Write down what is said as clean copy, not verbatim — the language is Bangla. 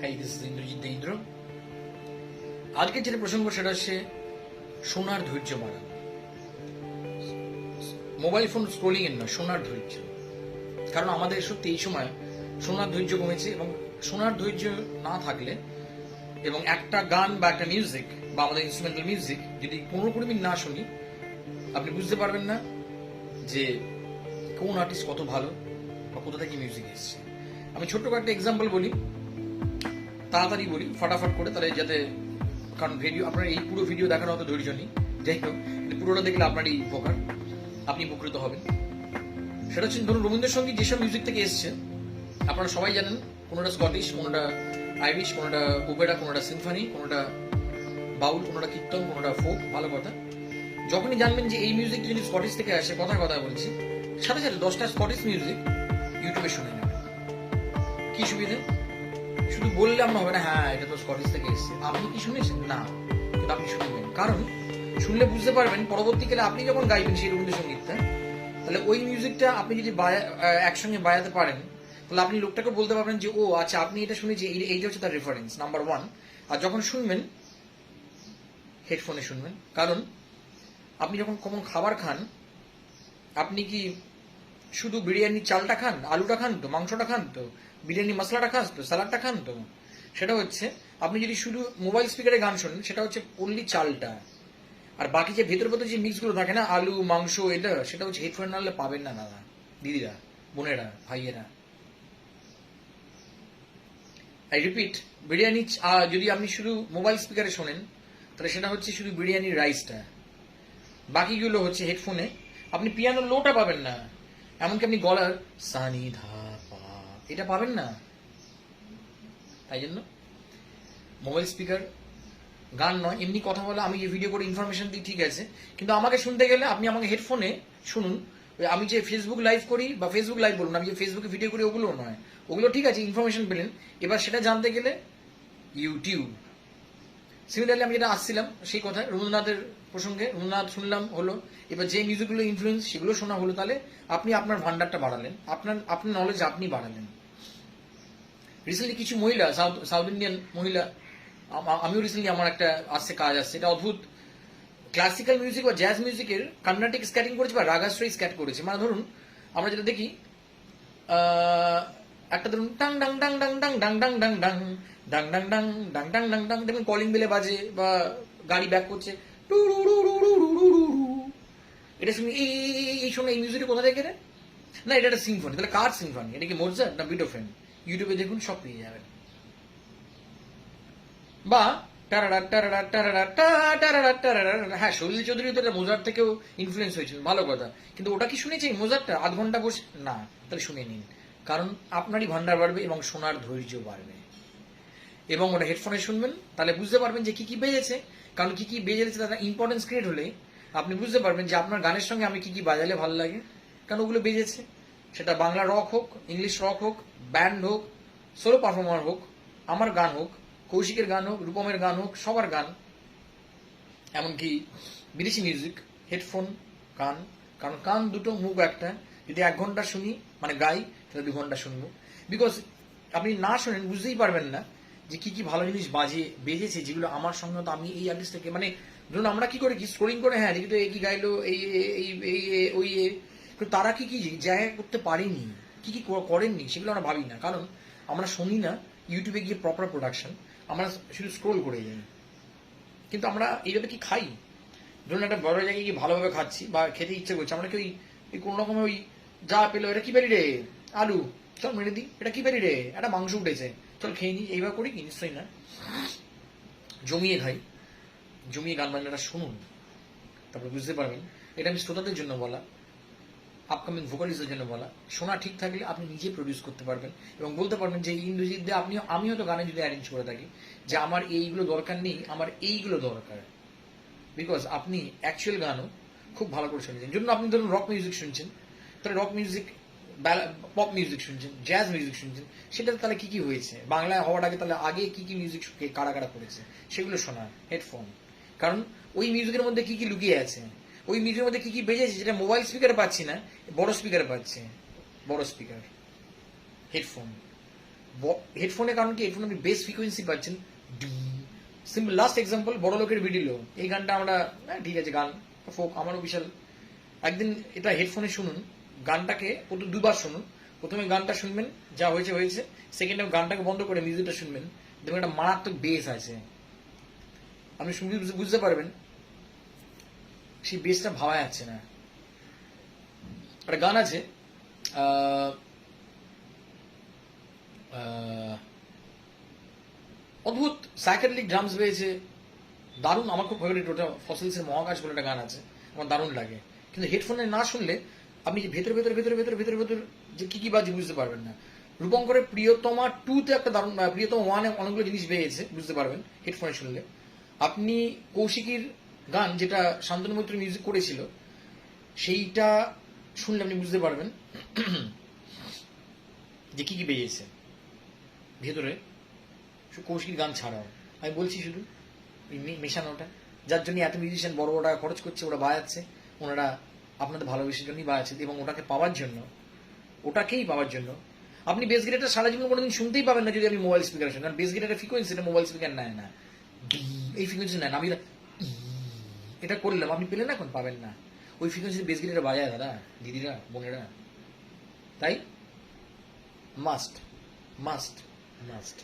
High, this is Indrajit Deindra. আজকের যেটা প্রসঙ্গ সেটা হচ্ছে শোনার ধৈর্য বাড়ানো। মোবাইল ফোন স্ক্রোলিং এর নয়, শোনার ধৈর্য। কারণ আমাদের সত্যি এই সময় শোনার ধৈর্য কমেছে, এবং শোনার ধৈর্য না থাকলে এবং একটা গান বা একটা মিউজিক বা আমাদের ইনস্ট্রুমেন্টাল মিউজিক যদি 15-20 মিনিট না শুনি, আপনি বুঝতে পারবেন না যে কোন আর্টিস্ট কত ভালো বা কোথা থেকে মিউজিক এসছে। আমি ছোট্ট একটা এক্সাম্পল বলি, তাড়াতাড়ি বলি, ফাটাফাট করে, তাহলে যাতে, কারণ ভিডিও আপনার এই পুরো ভিডিও দেখার হয়তো ধৈর্য নেই, যাই হোক পুরোটা দেখলে আপনারই উপকার, আপনি উপকৃত হবেন। সেটা হচ্ছে ধরুন রবীন্দ্রসঙ্গীত যেসব মিউজিক থেকে এসছে আপনারা সবাই জানেন, কোনোটা স্কটিশ, কোনোটা আইরিশ, কোনোটা ওপেরা, কোনোটা সিম্ফনি, কোনোটা বাউল, কোনোটা কীর্তন, কোনোটা ফোক। ভালো কথা, যখনই জানবেন যে এই মিউজিক যদি স্কটিশ থেকে আসে, কথার কথা বলছি, সাথে সাথে 10টা স্কটিশ মিউজিক ইউটিউবে শুনে নেবেন। কি সুবিধে? শুধু বললে আমরা হবে না, হ্যাঁ এটা তো স্কটিশ থেকে এসছে, আপনি কি শুনেছেন? না, কিন্তু আপনি শুনবেন। কারণ শুনলে বুঝতে পারবেন পরবর্তীকালে আপনি যখন গাইবেন সেই রবীন্দ্রসঙ্গীতটা, তাহলে ওই মিউজিকটা আপনি যদি একসঙ্গে বাজাতে পারেন, তাহলে আপনি লোকটাকে বলতে পারবেন যে ও আচ্ছা, আপনি এটা শুনেছি, এইটা হচ্ছে তার রেফারেন্স নাম্বার 1। আর যখন শুনবেন হেডফোনে শুনবেন। কারণ আপনি যখন কমন খাবার খান, আপনি কি শুধু বিরিয়ানির চালটা খান, আলুটা খান তো, মাংসটা খান তো, বিরিয়ানি মশলাটা খান তো, স্যালাডটা খান তো? সেটা হচ্ছে আপনি যদি শুধু মোবাইল স্পিকারে গান শোনেন, সেটা হচ্ছে অনলি চালটা, আর বাকি যে ভেতর ভেতর যে মিক্সগুলো থাকে না, আলু মাংস, এটা সেটা হচ্ছে হেডফোন না হলে পাবেন না দাদা, দিদিরা, বোনেরা, ভাইয়েরা। আই রিপিট, বিরিয়ানি যদি আপনি শুধু মোবাইল স্পিকারে শোনেন, তাহলে সেটা হচ্ছে শুধু বিরিয়ানির রাইসটা, বাকিগুলো হচ্ছে হেডফোনে। আপনি পিয়ানোর লোটা পাবেন না, এমনকি আপনি গলার সানি ধা পা এটা পাবেন না। তাই জন্য মোবাইল স্পিকার গান নয়, এমনি কথা বলে, আমি যে ভিডিও করে ইনফরমেশন দিই ঠিক আছে, কিন্তু আমাকে শুনতে গেলে আপনি আমাকে হেডফোনে শুনুন। আমি যে ফেসবুক লাইভ করি, বা ফেসবুক লাইভ বলুন, আমি যে ফেসবুকে ভিডিও করি, ওগুলো নয়, ওগুলো ঠিক আছে, ইনফরমেশন পেলেন। এবার সেটা জানতে গেলে ইউটিউব। সিমিলারলি আমি যেটা আসছিলাম সেই কথায়, রবীন্দ্রনাথের প্রসঙ্গে, রবীন্দ্রনাথ শুনলাম হলো, এবার যে মিউজিকগুলো ইনফ্লুয়েন্স সেগুলো শোনা হলো, তাহলে আপনি আপনার ভান্ডারটা বাড়ালেন, আপনার নলেজ আপনি বাড়ালেন। রিসেন্টলি কিছু মহিলা, সাউথ ইন্ডিয়ান মহিলা, আমিও রিসেন্টলি আমার একটা আসছে কাজ আসছে, এটা অদ্ভুত, ক্লাসিক্যাল মিউজিক বা জ্যাজ মিউজিকের কর্ণাটিক স্ক্যাটিং করেছে বা রাগাশ্রয়ী স্ক্যাট করেছে। মানে ধরুন আমরা যেটা দেখি, একটা ধরুন টাং ডাং ডাং ডাং ডাং ডাং ডাং ডাং ডাং ডাং ডাং ডাং ডাং ডাং ডাং ডাং, দেখুন কলিং বেলে বাজে বা গাড়ি ব্যাক করছে, এটা শুনি, এই শুনে এই মিউজিকটা কোথা থেকে রে? না, এটা একটা সিম্ফনি। তাহলে কার সিম্ফনি? এটা কি মোজার্ট না বিটোফেন? ইউটিউবে দেখুন, সব পেয়ে যাবেন। বা হ্যাঁ, সলিল চৌধুরী তো এটা মোজার্ট থেকেও ইনফ্লুয়েন্স হয়েছিল, ভালো কথা, কিন্তু ওটা কি শুনেছি মোজার্টটা 8 ঘন্টা বসে? না। তাহলে শুনে নিন, কারণ আপনারই ভান্ডার বাড়বে এবং শোনার ধৈর্য বাড়বে। এবং ওটা হেডফোনে শুনবেন, তাহলে বুঝতে পারবেন যে কি কি বেজেছে। কারণ কি কি বেজেছে তার ইম্পর্টেন্স ক্রিয়েট হলে আপনি বুঝতে পারবেন যে আপনার গানের সঙ্গে আমি কি কি বাজালে ভালো লাগে, কারণ ওগুলো বেজেছে। সেটা বাংলা রক হোক, ইংলিশ রক হোক, ব্যান্ড হোক, সোলো পারফর্মার হোক, আমার গান হোক, কৌশিকের গান হোক, রূপমের গান হোক, সবার গান, এমনকি বিদেশি মিউজিক, হেডফোন, গান। কারণ কান দুটো, মুখ একটা। যদি 1 ঘন্টা শুনি মানে গাই, তাহলে 2 ঘন্টা শুনবো। বিকজ আপনি না শোনেন বুঝতেই পারবেন না যে কি কি ভালো জিনিস বেজেছে, যেগুলো আমার সঙ্গে তো আমি এই আর্টিস্ট থেকে, মানে ধরুন আমরা কি করি, কি স্ক্রোলিং করে, হ্যাঁ দেখি তো এই কি গাইলো, এই এই এই ওই কিন্তু তারা কি কি জায়গা করতে পারেনি, কি কি করেননি, সেগুলো আমরা ভাবি না। কারণ আমরা শুনি না ইউটিউবে গিয়ে প্রপার প্রোডাকশন, আমরা শুধু স্ক্রোল করে যাই। কিন্তু আমরা এইভাবে কি খাই? ধরুন একটা বড় জায়গায় গিয়ে ভালোভাবে খাচ্ছি বা খেতে ইচ্ছে করছে, আমরা কি ওই কোনো রকম ওই যা পেলো, এটা কি বেরি রে, আলু, চল মেরে দিই, এটা কি বেরি রে, একটা মাংস উঠেছে, চল খেয়ে নিই, এইভাবে করি কি? নিশ্চয়ই না। জমিয়ে খাই, জমিয়ে গান বাজনাটা শুনুন, তারপরে বুঝতে পারবেন। এটা আমি শ্রোতাদের জন্য বলা, আপকামিং ভোকালিস্টের জন্য বলা। শোনা ঠিক থাকলে আপনি নিজে প্রডিউস করতে পারবেন এবং বলতে পারবেন যে ইন্দ্রজিৎ দে, আমি হয়তো গানে যদি অ্যারেঞ্জ করে থাকি যে আমার এইগুলো দরকার নেই, আমার এইগুলো দরকার। বিকজ আপনি অ্যাকচুয়াল গানও খুব ভালো করে শুনছেন। জন্য আপনি ধরুন রক মিউজিক শুনছেন, তাহলে রক মিউজিক, পপ মিউজিক শুনছেন, জ্যাজ মিউজিক শুনছেন, সেটা তাহলে কি কি হয়েছে বাংলায় হওয়ার আগে, তাহলে আগে কি কি মিউজিক কারা কারা করেছে সেগুলো শোনা, হেডফোন। কারণ ওই মিউজিকের মধ্যে কি কি লুকিয়ে আছে, ওই মিউজিকের মধ্যে কি কি বেজেছে, যেটা মোবাইল স্পিকারে পাচ্ছি না, বড় স্পিকারে পাচ্ছে, বড় স্পিকার, হেডফোন। হেডফোনের কারণ কি, হেডফোনে আপনি বেস ফ্রিকোয়েন্সি পাচ্ছেন। সিম্পল লাস্ট এক্সাম্পল, বড় লোকের ভিডিও, এই গানটা আমরা ঠিক আছে গান ফোক আমারও বিশাল। একদিন এটা হেডফোনে শুনুন, গানটাকে প্রথম দুবার শুনুন। প্রথমে গানটা শুনবেন, যা হয়েছে হয়েছে। সেকেন্ড টাইম গানটাকে বন্ধ করে মিউজিকটা শুনবেন, দেখবেন একটা মারাত্মক বেস আছে। আপনি শুনতে বুঝতে পারবেন সেই বেসটা ভাবা যাচ্ছে না। একটা গান আছে অদ্ভুত সাইকেডেলিক ড্রামস পেয়েছে, দারুণ। আমার খুব ফেভারিট ওটা, ফসিলসের মহাকাশ বলে একটা গান আছে, আমার দারুণ লাগে। কিন্তু হেডফোনে না শুনলে আপনি যে ভেতরে ভেতরে ভেতরে ভেতরে ভেতরে ভেতরে যে কি কি বাজে বুঝতে পারবেন না। রূপঙ্করের প্রিয়তমা 2 তে একটা দারুণ, প্রিয়তমা 1 এ অনেকগুলো জিনিস পেয়েছে, বুঝতে পারবেন হেডফোনে শুনলে। আপনি কৌশিকীর গান যেটা শান্তনু মৈত্র মিউজিক করেছিল, সেইটা শুনলে আপনি বুঝতে পারবেন যে কি কি বেরিয়েছে ভেতরে কৌশিকীর গান ছাড়াও। আমি বলছি শুধু মেশানোটা, যার জন্য এত মিউজিশিয়ান বড় বড় টাকা খরচ করছে, ওরা বাজাচ্ছে, ওনারা আপনাদের ভালোবেসের জন্যই বাজাচ্ছে, এবং ওটাকে পাওয়ার জন্য, ওটাকেই পাওয়ার জন্য। আপনি বেস গিটারটা সারা জীবন কোনোদিন শুনতেই পাবেন না যদি আপনি মোবাইল স্পিকার শুনেন, কারণ বেস গিটারের ফ্রিকোয়েন্সি এটা মোবাইল স্পিকার নেয় না, এই ফ্রিকোয়েন্সি নেয় না। আমি এটা করলাম, আপনি পেলেন এখন পাবেন না। ওই ফ্রিকোয়েন্সি বেস গিটারে বাজায় দাদা, দিদিরা, বোনেরা। তাই মাস্ট মাস্ট মাস্ট